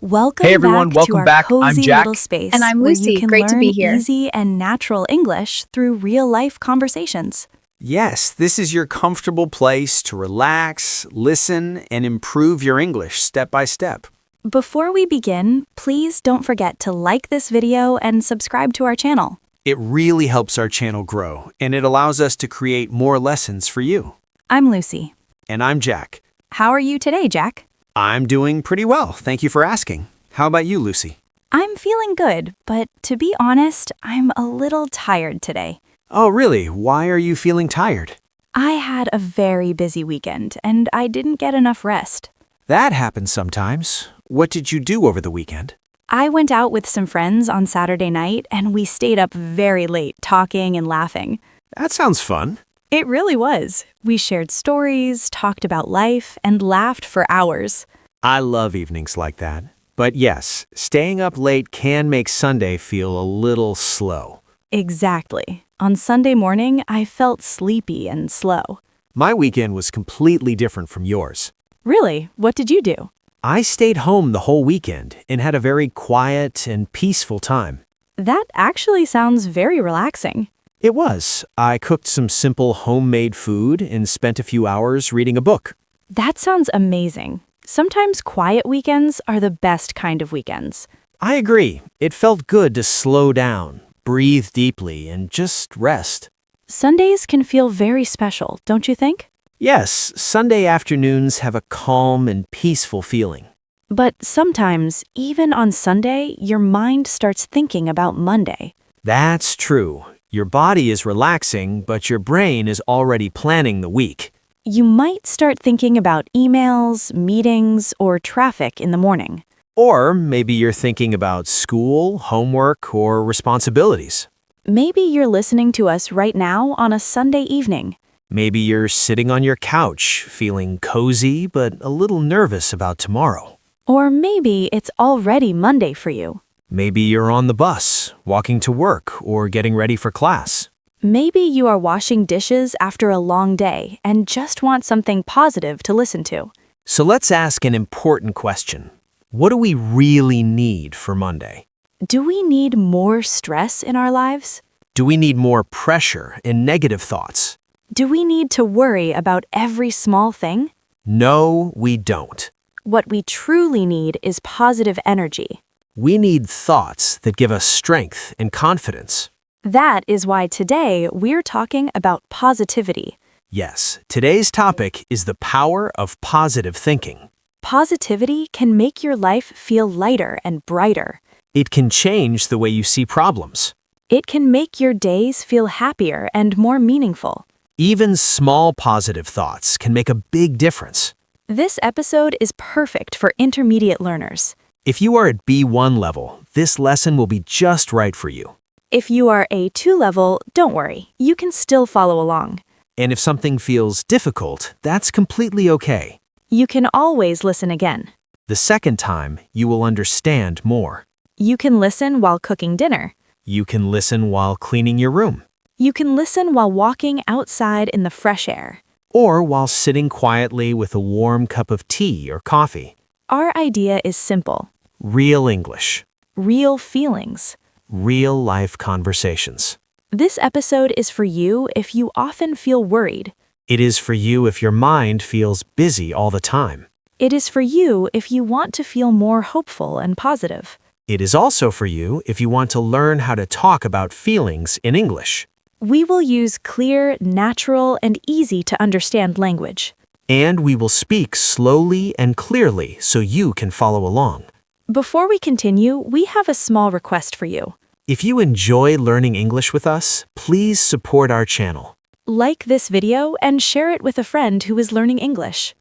Hey Welcome everyone, back to welcome our back. I'm cozy little Jack. space And I'm where you Lucy. can Great to learn be here. easy and natural English through real-life conversations. Yes, this is your comfortable place to relax, listen, and improve your English step by step. Before we begin, please don't forget to like this video and subscribe to our channel. It really helps our channel grow, and it allows us to create more lessons for you. I'm Lucy. And I'm Jack. How are you today, Jack? I'm doing pretty well, thank you for asking. How about you, Lucy? I'm feeling good, but to be honest, I'm a little tired today. Oh, really? Why are you feeling tired? I had a very busy weekend, and I didn't get enough rest. That happens sometimes. What did you do over the weekend? I went out with some friends on Saturday night, and we stayed up very late talking and laughing. That sounds fun. It really was. We shared stories, talked about life, and laughed for hours. I love evenings like that. But yes, staying up late can make Sunday feel a little slow. Exactly. On Sunday morning, I felt sleepy and slow. My weekend was completely different from yours. Really? What did you do? I stayed home the whole weekend and had a very quiet and peaceful time. That actually sounds very relaxing. It was. I cooked some simple homemade food and spent a few hours reading a book. That sounds amazing. Sometimes quiet weekends are the best kind of weekends. I agree. It felt good to slow down, breathe deeply, and just rest. Sundays can feel very special, don't you think? Yes, Sunday afternoons have a calm and peaceful feeling. But sometimes, even on Sunday, your mind starts thinking about Monday. That's true. Your body is relaxing, but your brain is already planning the week. You might start thinking about emails, meetings, or traffic in the morning. Or maybe you're thinking about school, homework, or responsibilities. Maybe you're listening to us right now on a Sunday evening. Maybe you're sitting on your couch, feeling cozy but a little nervous about tomorrow. Or maybe it's already Monday for you. Maybe you're on the bus, walking to work, or getting ready for class. Maybe you are washing dishes after a long day and just want something positive to listen to. So let's ask an important question. What do we really need for Monday? Do we need more stress in our lives? Do we need more pressure and negative thoughts? Do we need to worry about every small thing? No, we don't. What we truly need is positive energy. We need thoughts that give us strength and confidence. That is why today we're talking about positivity. Yes, today's topic is the power of positive thinking. Positivity can make your life feel lighter and brighter. It can change the way you see problems. It can make your days feel happier and more meaningful. Even small positive thoughts can make a big difference. This episode is perfect for intermediate learners. If you are at B1 level, this lesson will be just right for you. If you are A2 level, don't worry, you can still follow along. And if something feels difficult, that's completely okay. You can always listen again. The second time, you will understand more. You can listen while cooking dinner. You can listen while cleaning your room. You can listen while walking outside in the fresh air. Or while sitting quietly with a warm cup of tea or coffee. Our idea is simple. Real English. Real feelings. Real life conversations. This episode is for you if you often feel worried. It is for you if your mind feels busy all the time. It is for you if you want to feel more hopeful and positive. It is also for you if you want to learn how to talk about feelings in English. We will use clear, natural, and easy to understand language. And we will speak slowly and clearly so you can follow along. Before we continue, we have a small request for you. If you enjoy learning English with us, please support our channel. Like this video and share it with a friend who is learning English.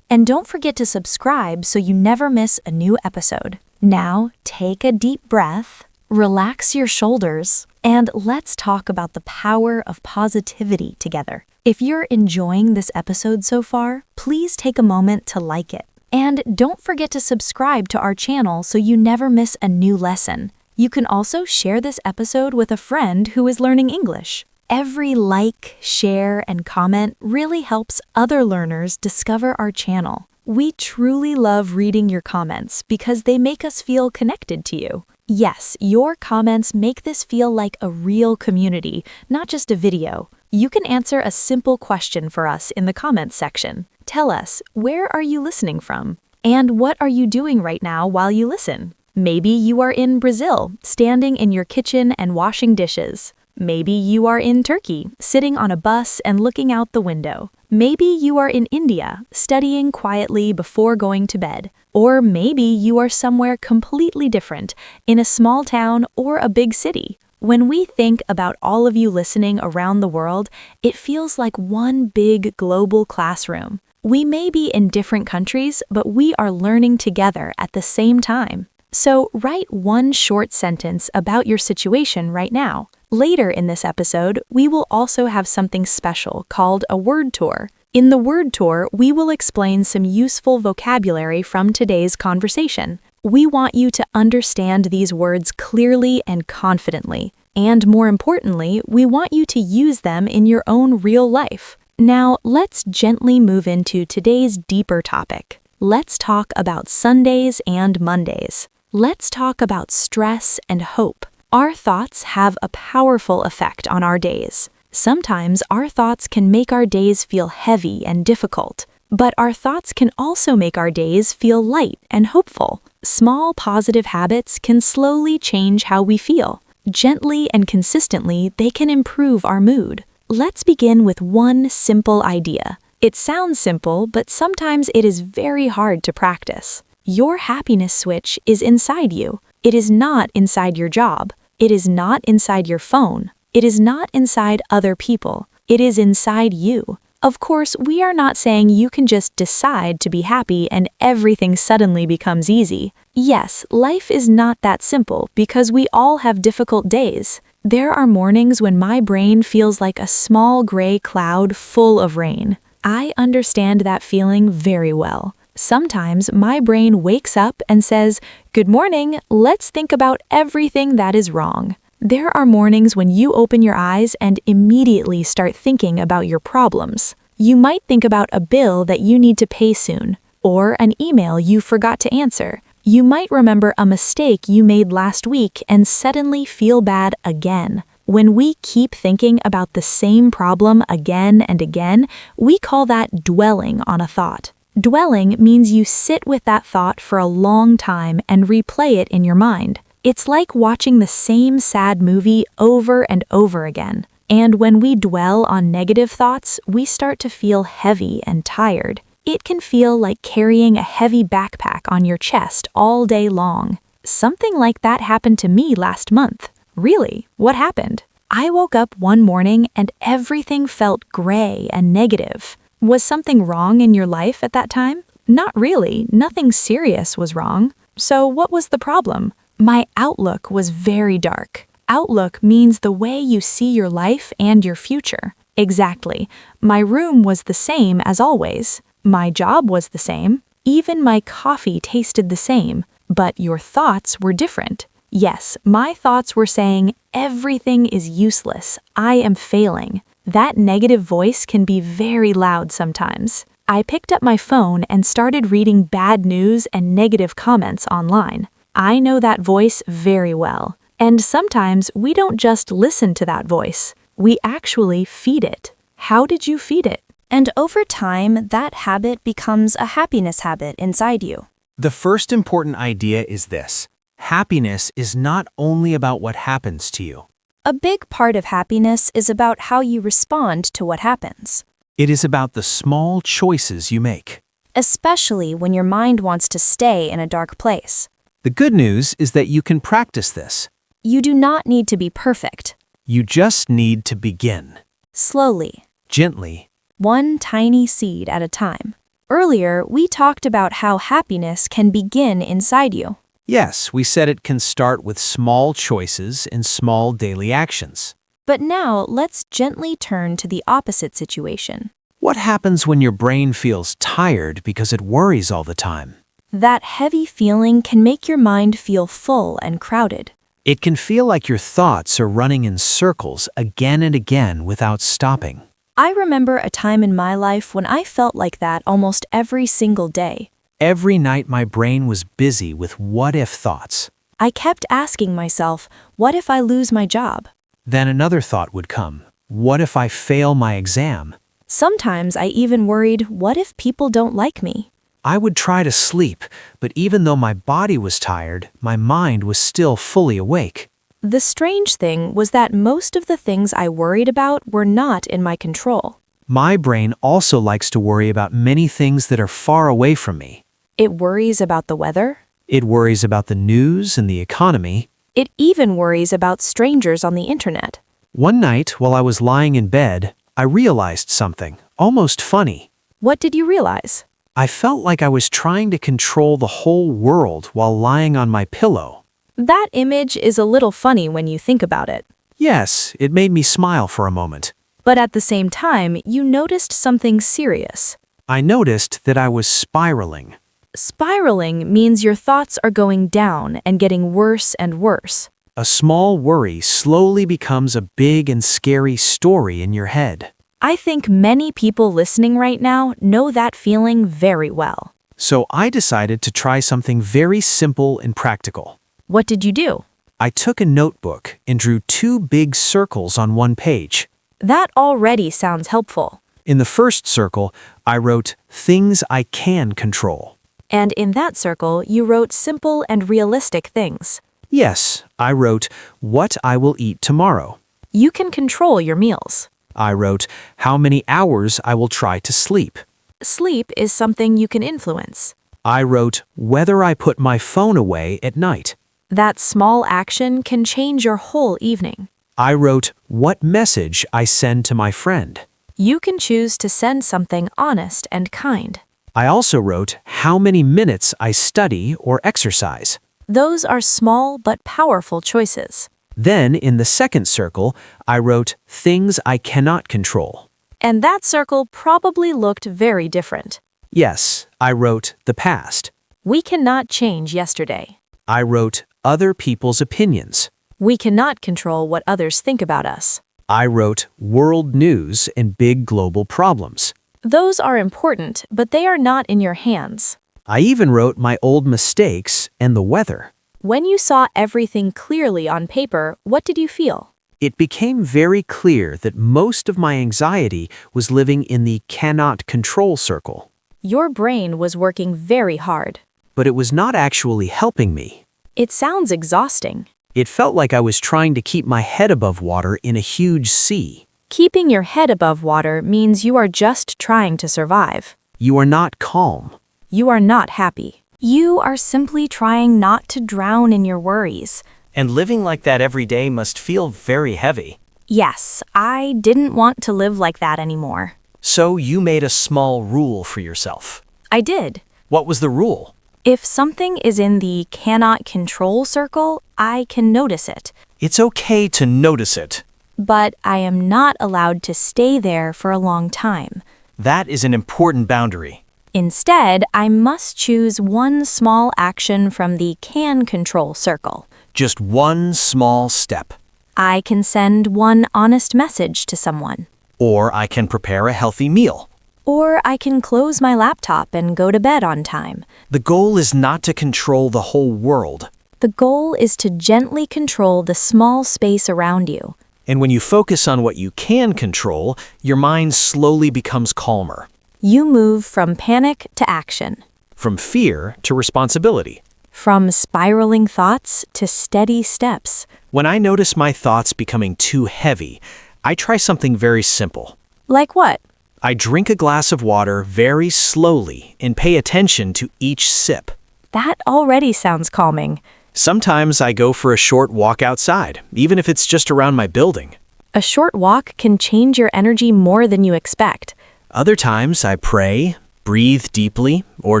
And don't forget to subscribe so you never miss a new episode. Now, take a deep breath, relax your shoulders, and let's talk about the power of positivity together. If you're enjoying this episode so far, please take a moment to like it. And don't forget to subscribe to our channel so you never miss a new lesson. You can also share this episode with a friend who is learning English. Every like, share, and comment really helps other learners discover our channel. We truly love reading your comments because they make us feel connected to you. Yes, your comments make this feel like a real community, not just a video. You can answer a simple question for us in the comments section. Tell us, where are you listening from? And what are you doing right now while you listen? Maybe you are in Brazil, standing in your kitchen and washing dishes. Maybe you are in Turkey, sitting on a bus and looking out the window. Maybe you are in India, studying quietly before going to bed. Or maybe you are somewhere completely different, in a small town or a big city. When we think about all of you listening around the world, it feels like one big global classroom. We may be in different countries, but we are learning together at the same time. So write one short sentence about your situation right now. Later in this episode, we will also have something special called a word tour. In the word tour, we will explain some useful vocabulary from today's conversation. We want you to understand these words clearly and confidently. And more importantly, we want you to use them in your own real life. Now, let's gently move into today's deeper topic. Let's talk about Sundays and Mondays. Let's talk about stress and hope. Our thoughts have a powerful effect on our days. Sometimes our thoughts can make our days feel heavy and difficult, but our thoughts can also make our days feel light and hopeful. Small positive habits can slowly change how we feel. Gently and consistently, they can improve our mood. Let's begin with one simple idea. It sounds simple, but sometimes it is very hard to practice. Your happiness switch is inside you. It is not inside your job. It is not inside your phone. It is not inside other people. It is inside you. Of course, we are not saying you can just decide to be happy and everything suddenly becomes easy. Yes, life is not that simple because we all have difficult days. There are mornings when my brain feels like a small gray cloud full of rain. I understand that feeling very well. Sometimes my brain wakes up and says, "Good morning, let's think about everything that is wrong." There are mornings when you open your eyes and immediately start thinking about your problems. You might think about a bill that you need to pay soon, or an email you forgot to answer. You might remember a mistake you made last week and suddenly feel bad again. When we keep thinking about the same problem again and again, we call that dwelling on a thought. Dwelling means you sit with that thought for a long time and replay it in your mind. It's like watching the same sad movie over and over again. And when we dwell on negative thoughts, we start to feel heavy and tired. It can feel like carrying a heavy backpack on your chest all day long. Something like that happened to me last month. Really? What happened? I woke up one morning and everything felt gray and negative. Was something wrong in your life at that time? Not really. Nothing serious was wrong. So what was the problem? My outlook was very dark. Outlook means the way you see your life and your future. Exactly. My room was the same as always. My job was the same. Even my coffee tasted the same. But your thoughts were different. Yes, my thoughts were saying, everything is useless. I am failing. That negative voice can be very loud sometimes. I picked up my phone and started reading bad news and negative comments online. I know that voice very well. And sometimes we don't just listen to that voice. We actually feed it. How did you feed it? And over time, that habit becomes a happiness habit inside you. The first important idea is this. Happiness is not only about what happens to you. A big part of happiness is about how you respond to what happens, It is about the small choices you make. especially when your mind wants to stay in a dark place. The good news is that you can practice this. You do not need to be perfect. You just need to begin. Slowly, Gently. one tiny seed at a time. Earlier, we talked about how happiness can begin inside you. Yes, we said it can start with small choices and small daily actions. But now, let's gently turn to the opposite situation. What happens when your brain feels tired because it worries all the time? That heavy feeling can make your mind feel full and crowded. It can feel like your thoughts are running in circles again and again without stopping. I remember a time in my life when I felt like that almost every single day. Every night my brain was busy with what-if thoughts. I kept asking myself, what if I lose my job? Then another thought would come. What if I fail my exam? Sometimes I even worried, what if people don't like me? I would try to sleep, but even though my body was tired, my mind was still fully awake. The strange thing was that most of the things I worried about were not in my control. My brain also likes to worry about many things that are far away from me. It worries about the weather. It worries about the news and the economy. It even worries about strangers on the internet. One night, while I was lying in bed, I realized something, almost funny. What did you realize? I felt like I was trying to control the whole world while lying on my pillow. That image is a little funny when you think about it. Yes, it made me smile for a moment. But at the same time, you noticed something serious. I noticed that I was spiraling. Spiraling means your thoughts are going down and getting worse and worse. A small worry slowly becomes a big and scary story in your head. I think many people listening right now know that feeling very well. So I decided to try something very simple and practical. What did you do? I took a notebook and drew 2 big circles on one page. That already sounds helpful. In the first circle, I wrote things I can control. And in that circle, you wrote simple and realistic things. Yes, I wrote what I will eat tomorrow. You can control your meals. I wrote how many hours I will try to sleep. Sleep is something you can influence. I wrote whether I put my phone away at night. That small action can change your whole evening. I wrote what message I send to my friend. You can choose to send something honest and kind. I also wrote how many minutes I study or exercise. Those are small but powerful choices. Then, in the second circle, I wrote things I cannot control. And that circle probably looked very different. Yes, I wrote the past. We cannot change yesterday. I wrote other people's opinions. We cannot control what others think about us. I wrote world news and big global problems. Those are important, but they are not in your hands. I even wrote my old mistakes and the weather. When you saw everything clearly on paper, what did you feel? It became very clear that most of my anxiety was living in the cannot control circle. Your brain was working very hard. But it was not actually helping me. It sounds exhausting. It felt like I was trying to keep my head above water in a huge sea. Keeping your head above water means you are just trying to survive. You are not calm. You are not happy. You are simply trying not to drown in your worries. And living like that every day must feel very heavy. Yes, I didn't want to live like that anymore. So you made a small rule for yourself. I did. What was the rule? If something is in the cannot control circle, I can notice it. It's okay to notice it. But I am not allowed to stay there for a long time. That is an important boundary. Instead, I must choose one small action from the can control circle. Just one small step. I can send one honest message to someone. Or I can prepare a healthy meal. Or I can close my laptop and go to bed on time. The goal is not to control the whole world. The goal is to gently control the small space around you. And when you focus on what you can control, your mind slowly becomes calmer. You move from panic to action. From fear to responsibility. From spiraling thoughts to steady steps. When I notice my thoughts becoming too heavy, I try something very simple. Like what? I drink a glass of water very slowly and pay attention to each sip. That already sounds calming. Sometimes I go for a short walk outside, even if it's just around my building. A short walk can change your energy more than you expect. Other times I pray, breathe deeply, or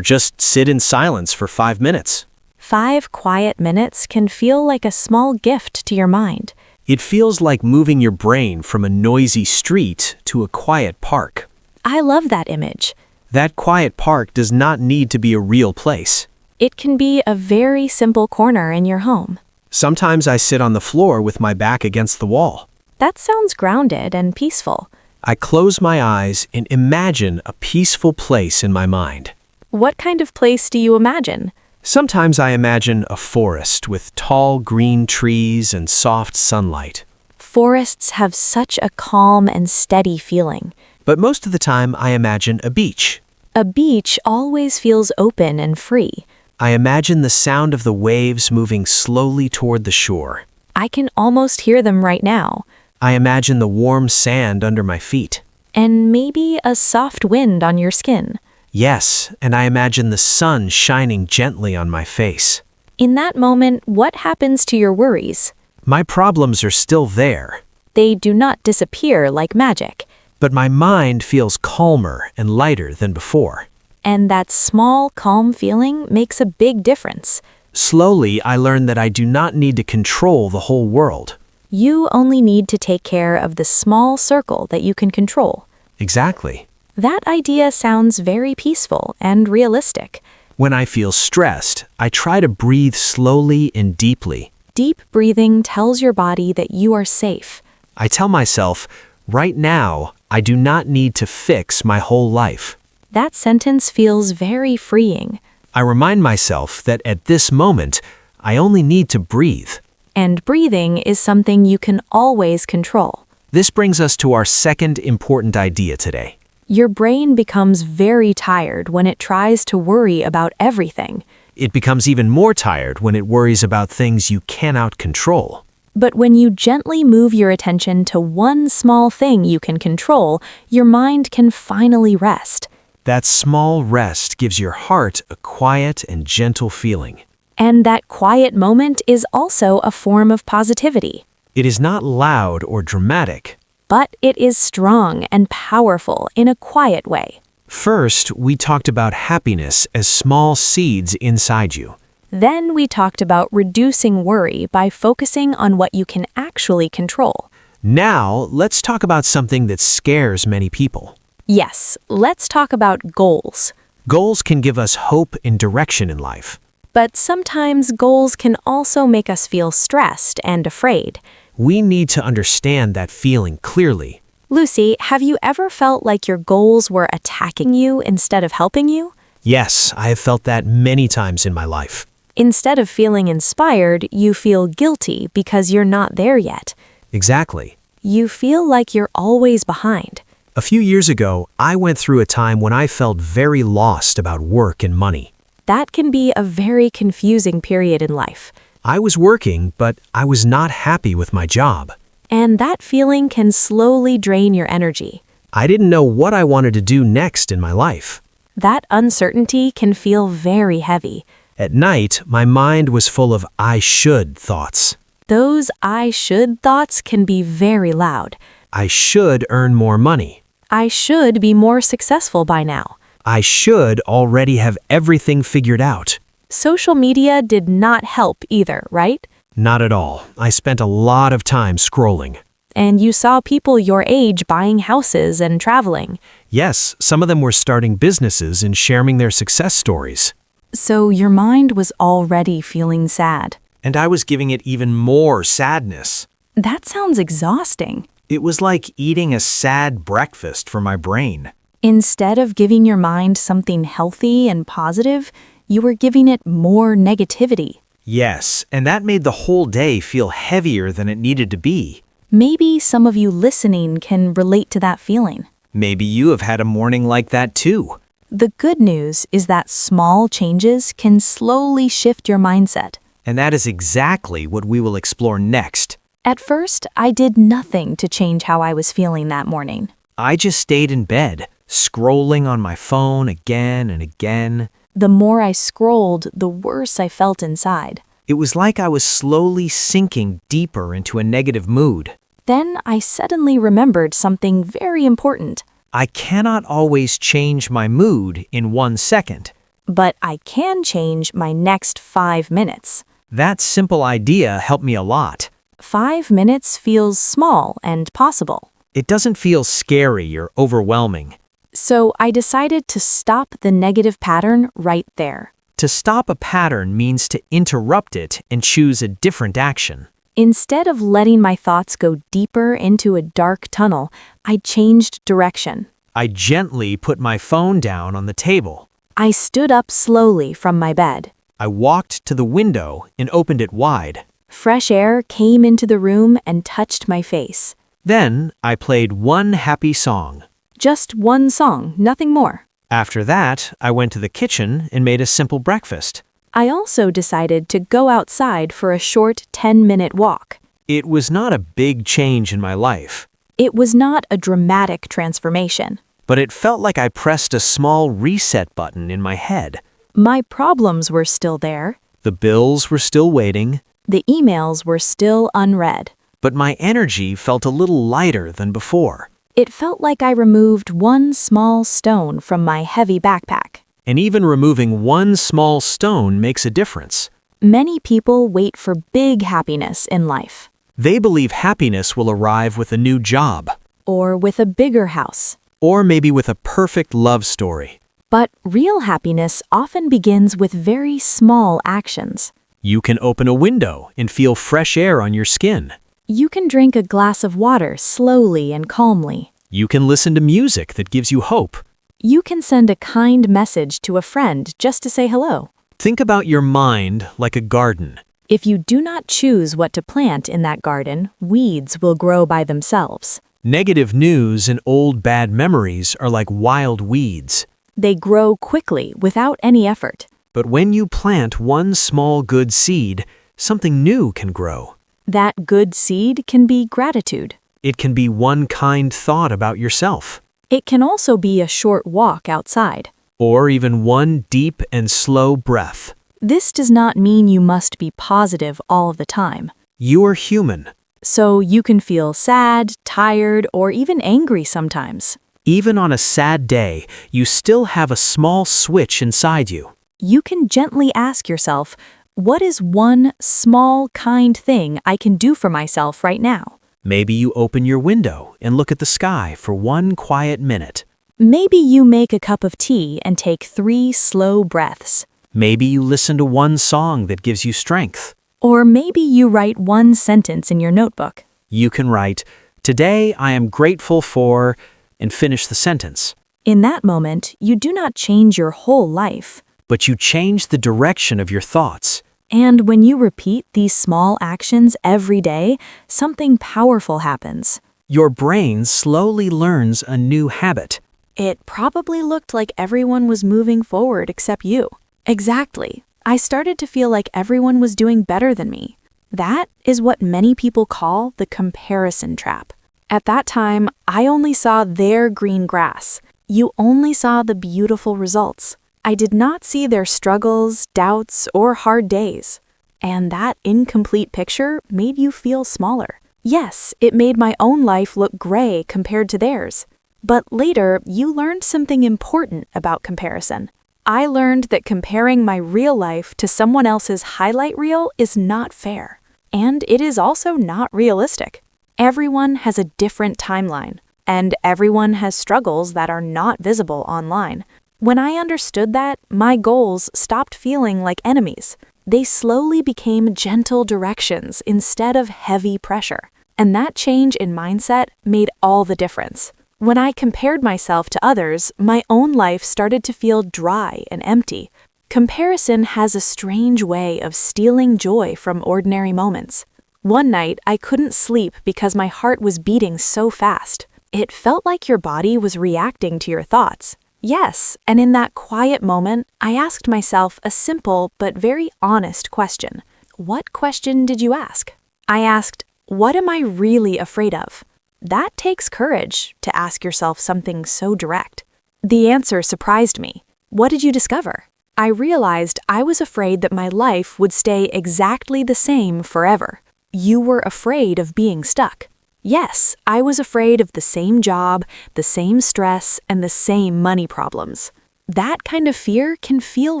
just sit in silence for 5 minutes. 5 quiet minutes can feel like a small gift to your mind. It feels like moving your brain from a noisy street to a quiet park. I love that image. That quiet park does not need to be a real place. It can be a very simple corner in your home. Sometimes I sit on the floor with my back against the wall. That sounds grounded and peaceful. I close my eyes and imagine a peaceful place in my mind. What kind of place do you imagine? Sometimes I imagine a forest with tall green trees and soft sunlight. Forests have such a calm and steady feeling. But most of the time I imagine a beach. A beach always feels open and free. I imagine the sound of the waves moving slowly toward the shore. I can almost hear them right now. I imagine the warm sand under my feet. And maybe a soft wind on your skin. Yes, and I imagine the sun shining gently on my face. In that moment, what happens to your worries? My problems are still there, They do not disappear like magic. but my mind feels calmer and lighter than before. And that small, calm feeling makes a big difference. Slowly, I learn that I do not need to control the whole world. You only need to take care of the small circle that you can control. Exactly. That idea sounds very peaceful and realistic. When I feel stressed, I try to breathe slowly and deeply. Deep breathing tells your body that you are safe. I tell myself, right now, I do not need to fix my whole life. That sentence feels very freeing. I remind myself that at this moment, I only need to breathe. And breathing is something you can always control. This brings us to our second important idea today. Your brain becomes very tired when it tries to worry about everything. It becomes even more tired when it worries about things you cannot control. But when you gently move your attention to one small thing you can control, your mind can finally rest. That small rest gives your heart a quiet and gentle feeling. And that quiet moment is also a form of positivity. It is not loud or dramatic. But it is strong and powerful in a quiet way. First, we talked about happiness as small seeds inside you. Then we talked about reducing worry by focusing on what you can actually control. Now, let's talk about something that scares many people. Yes, let's talk about goals. Goals can give us hope and direction in life. But sometimes goals can also make us feel stressed and afraid. We need to understand that feeling clearly. Lucy, have you ever felt like your goals were attacking you instead of helping you? Yes, I have felt that many times in my life. Instead of feeling inspired, you feel guilty because you're not there yet. Exactly. You feel like you're always behind. A few years ago, I went through a time when I felt very lost about work and money. That can be a very confusing period in life. I was working, but I was not happy with my job. And that feeling can slowly drain your energy. I didn't know what I wanted to do next in my life. That uncertainty can feel very heavy. At night, my mind was full of I should thoughts. Those I should thoughts can be very loud. I should earn more money. I should be more successful by now. I should already have everything figured out. Social media did not help either, right? Not at all. I spent a lot of time scrolling. And you saw people your age buying houses and traveling. Yes, some of them were starting businesses and sharing their success stories. So your mind was already feeling sad. And I was giving it even more sadness. That sounds exhausting. It was like eating a sad breakfast for my brain. Instead of giving your mind something healthy and positive, you were giving it more negativity. Yes, and that made the whole day feel heavier than it needed to be. Maybe some of you listening can relate to that feeling. Maybe you have had a morning like that too. The good news is that small changes can slowly shift your mindset. And that is exactly what we will explore next. At first, I did nothing to change how I was feeling that morning. I just stayed in bed, scrolling on my phone again and again. The more I scrolled, the worse I felt inside. It was like I was slowly sinking deeper into a negative mood. Then I suddenly remembered something very important. I cannot always change my mood in 1 second. But I can change my next 5 minutes. That simple idea helped me a lot. 5 minutes feels small and possible. It doesn't feel scary or overwhelming. So I decided to stop the negative pattern right there. To stop a pattern means to interrupt it and choose a different action. Instead of letting my thoughts go deeper into a dark tunnel, I changed direction. I gently put my phone down on the table. I stood up slowly from my bed. I walked to the window and opened it wide. Fresh air came into the room and touched my face. Then I played one happy song. Just one song, nothing more. After that, I went to the kitchen and made a simple breakfast. I also decided to go outside for a short 10-minute walk. It was not a big change in my life, It was not a dramatic transformation. but it felt like I pressed a small reset button in my head. My problems were still there. The bills were still waiting, The emails were still unread. but my energy felt a little lighter than before. It felt like I removed one small stone from my heavy backpack. And even removing one small stone makes a difference. Many people wait for big happiness in life, They believe happiness will arrive with a new job, or with a bigger house. or maybe with a perfect love story. But real happiness often begins with very small actions. You can open a window and feel fresh air on your skin. You can drink a glass of water slowly and calmly. You can listen to music that gives you hope. You can send a kind message to a friend just to say hello. Think about your mind like a garden. If you do not choose what to plant in that garden, weeds will grow by themselves. Negative news and old bad memories are like wild weeds. They grow quickly without any effort. But when you plant one small good seed, something new can grow. That good seed can be gratitude. It can be one kind thought about yourself, It can also be a short walk outside. or even one deep and slow breath. This does not mean you must be positive all the time. You are human. So you can feel sad, tired, or even angry sometimes. Even on a sad day, you still have a small switch inside you. You can gently ask yourself, what is one small, kind thing I can do for myself right now? Maybe you open your window and look at the sky for one quiet minute. Maybe you make a cup of tea and take 3 slow breaths. Maybe you listen to one song that gives you strength. Or maybe you write one sentence in your notebook. You can write, "Today I am grateful for," and finish the sentence. In that moment, you do not change your whole life. But you change the direction of your thoughts. And when you repeat these small actions every day, something powerful happens. Your brain slowly learns a new habit. It probably looked like everyone was moving forward except you. Exactly. I started to feel like everyone was doing better than me. That is what many people call the comparison trap. At that time, I only saw their green grass. You only saw the beautiful results. I did not see their struggles, doubts, or hard days. And that incomplete picture made you feel smaller. Yes, it made my own life look gray compared to theirs. But later, you learned something important about comparison. I learned that comparing my real life to someone else's highlight reel is not fair. And it is also not realistic. Everyone has a different timeline, and everyone has struggles that are not visible online. When I understood that, my goals stopped feeling like enemies. They slowly became gentle directions instead of heavy pressure. And that change in mindset made all the difference. When I compared myself to others, my own life started to feel dry and empty. Comparison has a strange way of stealing joy from ordinary moments. One night, I couldn't sleep because my heart was beating so fast. It felt like your body was reacting to your thoughts. Yes, and in that quiet moment, I asked myself a simple but very honest question. What question did you ask? I asked, what am I really afraid of? That takes courage to ask yourself something so direct. The answer surprised me. What did you discover? I realized I was afraid that my life would stay exactly the same forever. You were afraid of being stuck. Yes, I was afraid of the same job, the same stress, and the same money problems. That kind of fear can feel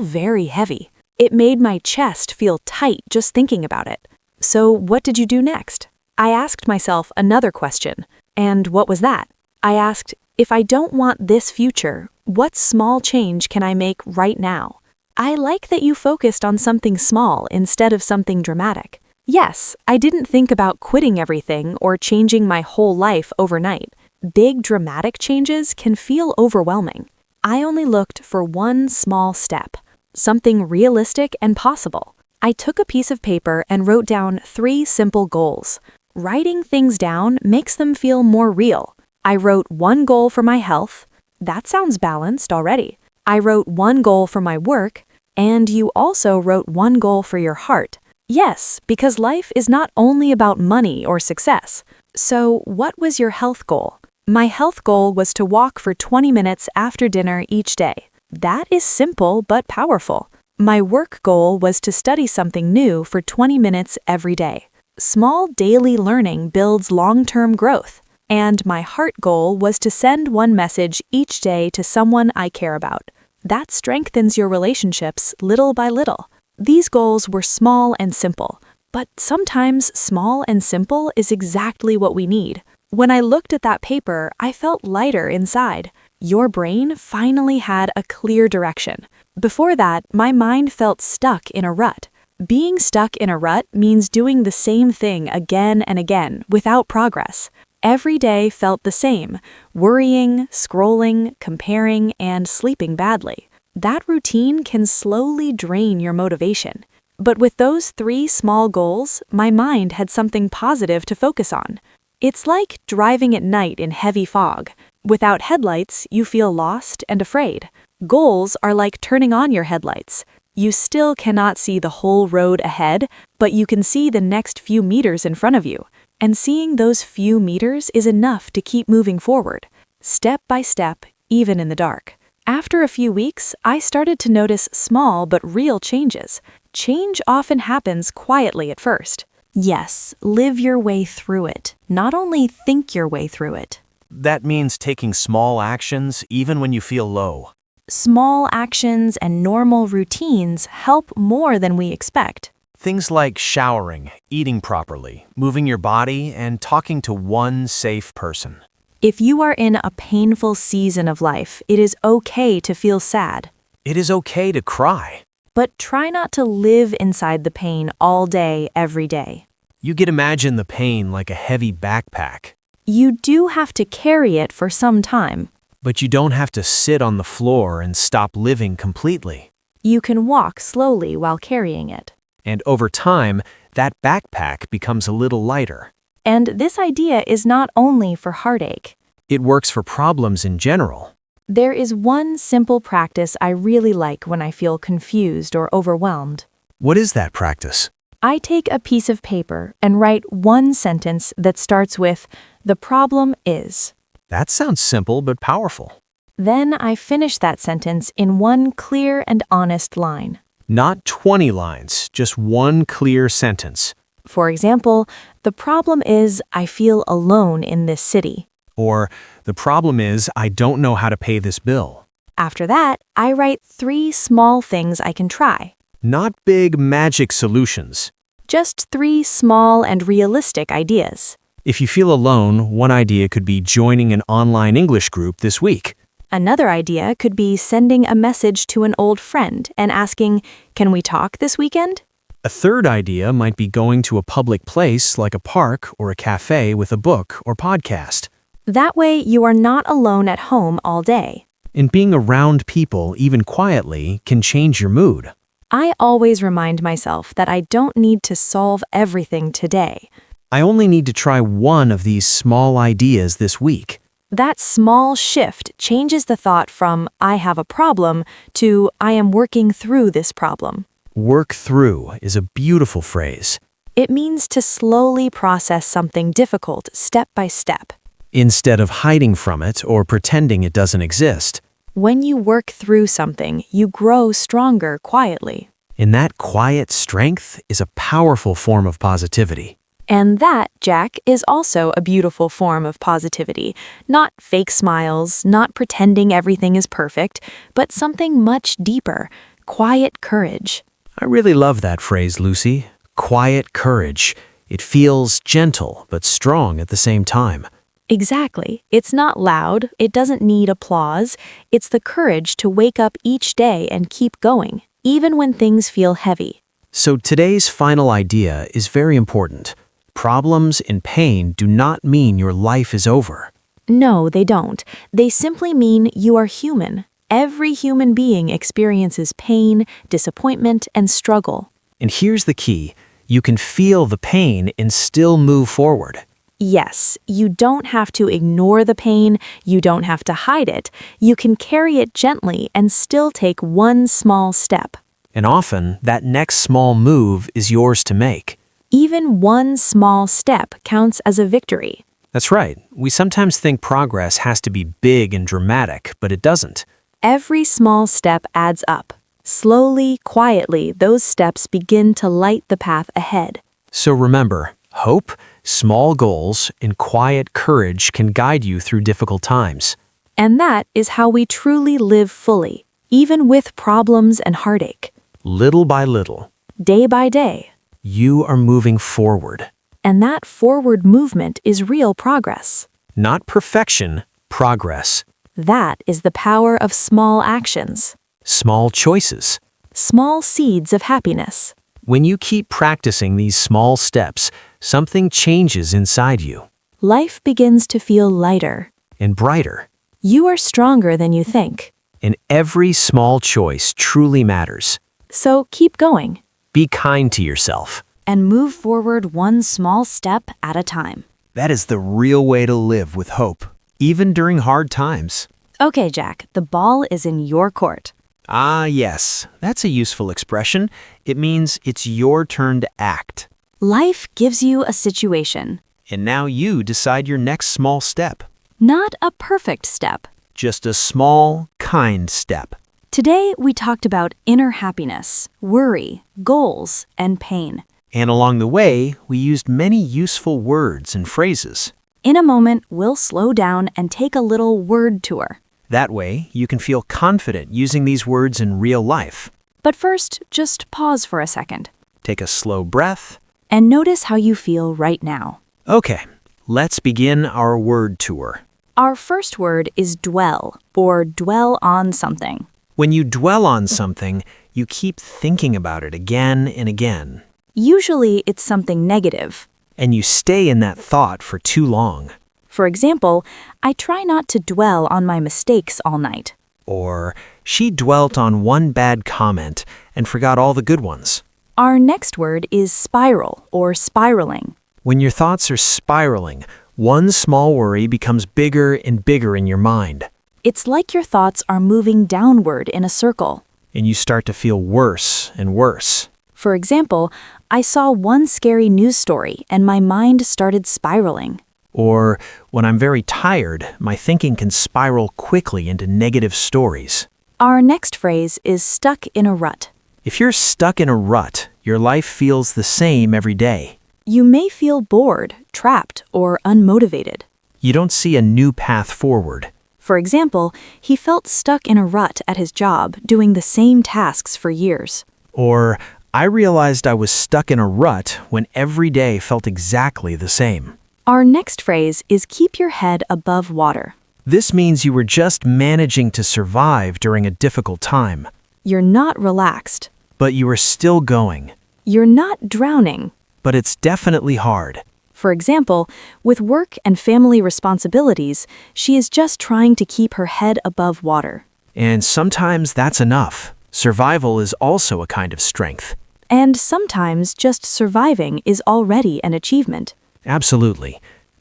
very heavy. It made my chest feel tight just thinking about it. So what did you do next? I asked myself another question. And what was that? I asked, if I don't want this future, what small change can I make right now? I like that you focused on something small instead of something dramatic. Yes, I didn't think about quitting everything or changing my whole life overnight. Big dramatic changes can feel overwhelming. I only looked for one small step, something realistic and possible. I took a piece of paper and wrote down 3 simple goals. Writing things down makes them feel more real. I wrote 1 goal for my health. That sounds balanced already. I wrote 1 goal for my work, and you also wrote 1 goal for your heart. Yes, because life is not only about money or success. So, what was your health goal? My health goal was to walk for 20 minutes after dinner each day. That is simple but powerful. My work goal was to study something new for 20 minutes every day. Small daily learning builds long-term growth. And my heart goal was to send 1 message each day to someone I care about. That strengthens your relationships little by little. These goals were small and simple, but sometimes small and simple is exactly what we need. When I looked at that paper, I felt lighter inside. Your brain finally had a clear direction. Before that, my mind felt stuck in a rut. Being stuck in a rut means doing the same thing again and again without progress. Every day felt the same, worrying, scrolling, comparing, and sleeping badly. That routine can slowly drain your motivation. But with those 3 small goals, my mind had something positive to focus on. It's like driving at night in heavy fog. Without headlights, you feel lost and afraid. Goals are like turning on your headlights. You still cannot see the whole road ahead, but you can see the next few meters in front of you. And seeing those few meters is enough to keep moving forward, step by step, even in the dark. After a few weeks, I started to notice small but real changes. Change often happens quietly at first. Yes, live your way through it, not only think your way through it. That means taking small actions even when you feel low. Small actions and normal routines help more than we expect. Things like showering, eating properly, moving your body, and talking to one safe person. If you are in a painful season of life, it is okay to feel sad. It is okay to cry. But try not to live inside the pain all day, every day. You could imagine the pain like a heavy backpack. You do have to carry it for some time. But you don't have to sit on the floor and stop living completely. You can walk slowly while carrying it. And over time, that backpack becomes a little lighter. And this idea is not only for heartache. It works for problems in general. There is one simple practice I really like when I feel confused or overwhelmed. What is that practice? I take a piece of paper and write 1 sentence that starts with, "The problem is." That sounds simple but powerful. Then I finish that sentence in 1 clear and honest line. Not 20 lines, just 1 clear sentence. For example, the problem is I feel alone in this city. Or, the problem is I don't know how to pay this bill. After that, I write 3 small things I can try. Not big magic solutions. Just 3 small and realistic ideas. If you feel alone, one idea could be joining an online English group this week. Another idea could be sending a message to an old friend and asking, "Can we talk this weekend?" A third idea might be going to a public place like a park or a cafe with a book or podcast. That way, you are not alone at home all day. And being around people, even quietly, can change your mood. I always remind myself that I don't need to solve everything today. I only need to try one of these small ideas this week. That small shift changes the thought from "I have a problem" to "I am working through this problem." Work through is a beautiful phrase. It means to slowly process something difficult step by step. Instead of hiding from it or pretending it doesn't exist. When you work through something, you grow stronger quietly. And that quiet strength is a powerful form of positivity. And that, Jack, is also a beautiful form of positivity. Not fake smiles, not pretending everything is perfect, but something much deeper, quiet courage. I really love that phrase, Lucy. Quiet courage. It feels gentle but strong at the same time. Exactly. It's not loud, it doesn't need applause. It's the courage to wake up each day and keep going. even when things feel heavy. So today's final idea is very important. Problems and pain do not mean your life is over. No, they don't. They simply mean you are human. Every human being experiences pain, disappointment, and struggle. And here's the key. You can feel the pain and still move forward. Yes, you don't have to ignore the pain, you don't have to hide it. You can carry it gently and still take one small step. And often, that next small move is yours to make. Even one small step counts as a victory. That's right. We sometimes think progress has to be big and dramatic, but it doesn't. Every small step adds up. Slowly, quietly, those steps begin to light the path ahead. So remember, hope, small goals, and quiet courage can guide you through difficult times. And that is how we truly live fully, even with problems and heartache. Little by little, Day by day. you are moving forward. And that forward movement is real progress. Not perfection, progress. That is the power of small actions, Small choices. small seeds of happiness. When you keep practicing these small steps, something changes inside you. Life begins to feel lighter. And brighter. You are stronger than you think. And every small choice truly matters. So keep going. Be kind to yourself. And move forward one small step at a time. That is the real way to live with hope, even during hard times. Okay, Jack, the ball is in your court. Ah, yes, that's a useful expression. It means it's your turn to act. Life gives you a situation, And now you decide your next small step. not a perfect step. Just a small, kind step. Today, we talked about inner happiness, worry, goals, and pain. And along the way, we used many useful words and phrases. In a moment, we'll slow down and take a little word tour. That way, you can feel confident using these words in real life. But first, just pause for a second Take a slow breath. and notice how you feel right now. Okay, let's begin our word tour. Our first word is dwell, or dwell on something. When you dwell on something, you keep thinking about it again and again. Usually, it's something negative. And you stay in that thought for too long. For example, I try not to dwell on my mistakes all night. Or, she dwelt on one bad comment and forgot all the good ones. Our next word is spiral, or spiraling. When your thoughts are spiraling, one small worry becomes bigger and bigger in your mind. It's like your thoughts are moving downward in a circle. And you start to feel worse and worse. For example, I saw one scary news story and my mind started spiraling. Or, when I'm very tired, my thinking can spiral quickly into negative stories. Our next phrase is stuck in a rut. If you're stuck in a rut, your life feels the same every day. You may feel bored, trapped, or unmotivated. You don't see a new path forward. For example, he felt stuck in a rut at his job, doing the same tasks for years. Or, I realized I was stuck in a rut when every day felt exactly the same. Our next phrase is keep your head above water. This means you were just managing to survive during a difficult time, You're not relaxed. but you were still going. You're not drowning. But it's definitely hard. For example, with work and family responsibilities, she is just trying to keep her head above water. And sometimes that's enough. Survival is also a kind of strength. And sometimes just surviving is already an achievement. Absolutely.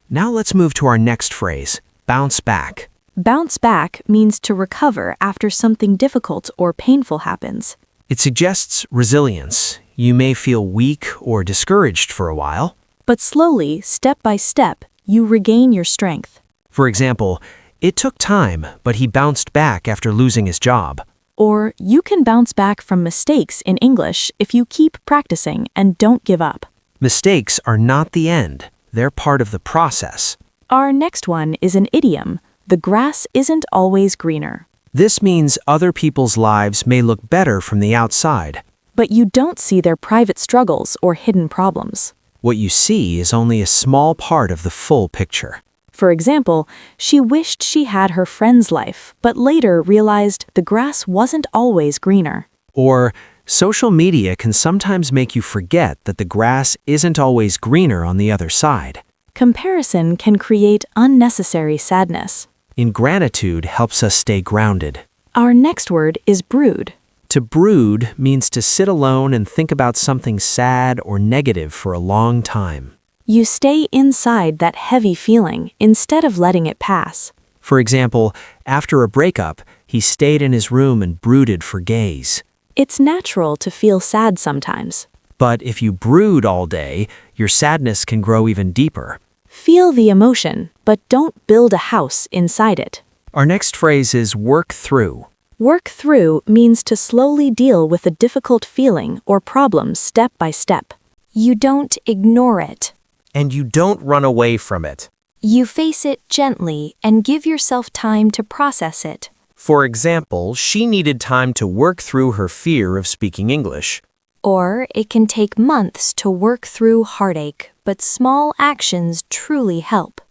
Now let's move to our next phrase, bounce back. Bounce back means to recover after something difficult or painful happens. It suggests resilience. You may feel weak or discouraged for a while. But slowly, step by step, you regain your strength. For example, it took time, but he bounced back after losing his job. Or you can bounce back from mistakes in English if you keep practicing and don't give up. Mistakes are not the end. They're part of the process. Our next one is an idiom. The grass isn't always greener. This means other people's lives may look better from the outside. But you don't see their private struggles or hidden problems. What you see is only a small part of the full picture. For example, she wished she had her friend's life, but later realized the grass wasn't always greener. Or, social media can sometimes make you forget that the grass isn't always greener on the other side. Comparison can create unnecessary sadness. Ingratitude helps us stay grounded. Our next word is brood. To brood means to sit alone and think about something sad or negative for a long time. You stay inside that heavy feeling instead of letting it pass. For example, after a breakup, he stayed in his room and brooded for days. It's natural to feel sad sometimes. But if you brood all day, your sadness can grow even deeper. Feel the emotion, but don't build a house inside it. Our next phrase is work through. Work through means to slowly deal with a difficult feeling or problem step by step. You don't ignore it. And you don't run away from it. You face it gently and give yourself time to process it. For example, she needed time to work through her fear of speaking English. Or it can take months to work through heartache, but small actions truly help.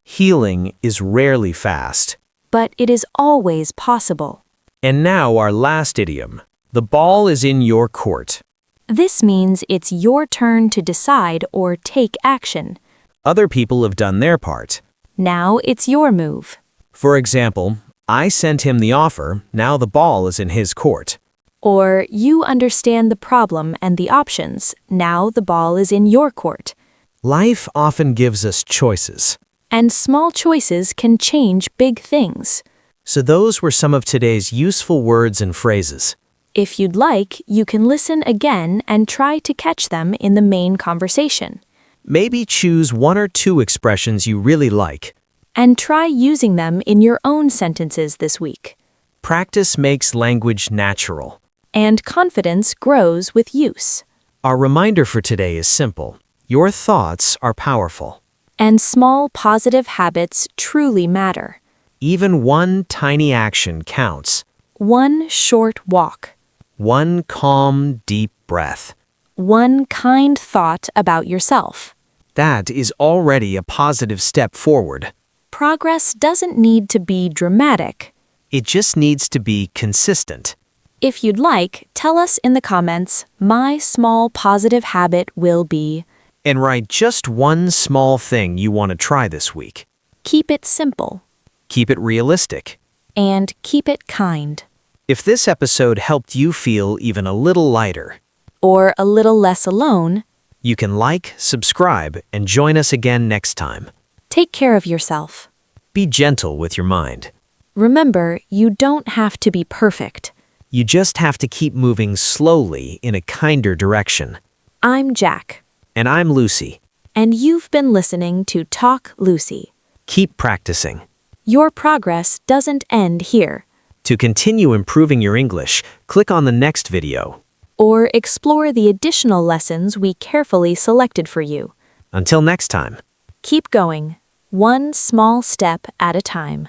Healing is rarely fast. But it is always possible. And now our last idiom. The ball is in your court. This means it's your turn to decide or take action. Other people have done their part. Now it's your move. For example, I sent him the offer, now the ball is in his court. Or you understand the problem and the options, now the ball is in your court. Life often gives us choices. And small choices can change big things. So those were some of today's useful words and phrases. If you'd like, you can listen again and try to catch them in the main conversation. Maybe choose one or two expressions you really like. And try using them in your own sentences this week. Practice makes language natural. And confidence grows with use. Our reminder for today is simple. Your thoughts are powerful. And small positive habits truly matter. Even one tiny action counts. One short walk. One calm, deep breath. One kind thought about yourself. That is already a positive step forward. Progress doesn't need to be dramatic. It just needs to be consistent. If you'd like, tell us in the comments, my small positive habit will be. And write just one small thing you want to try this week. Keep it simple. Keep it realistic. And keep it kind. If this episode helped you feel even a little lighter, or a little less alone, you can like, subscribe, and join us again next time. Take care of yourself. Be gentle with your mind. Remember, you don't have to be perfect. You just have to keep moving slowly in a kinder direction. I'm Jack. And I'm Lucy. And you've been listening to Talk Lucy. Keep practicing. Your progress doesn't end here. To continue improving your English, click on the next video. Or explore the additional lessons we carefully selected for you. Until next time. Keep going, one small step at a time.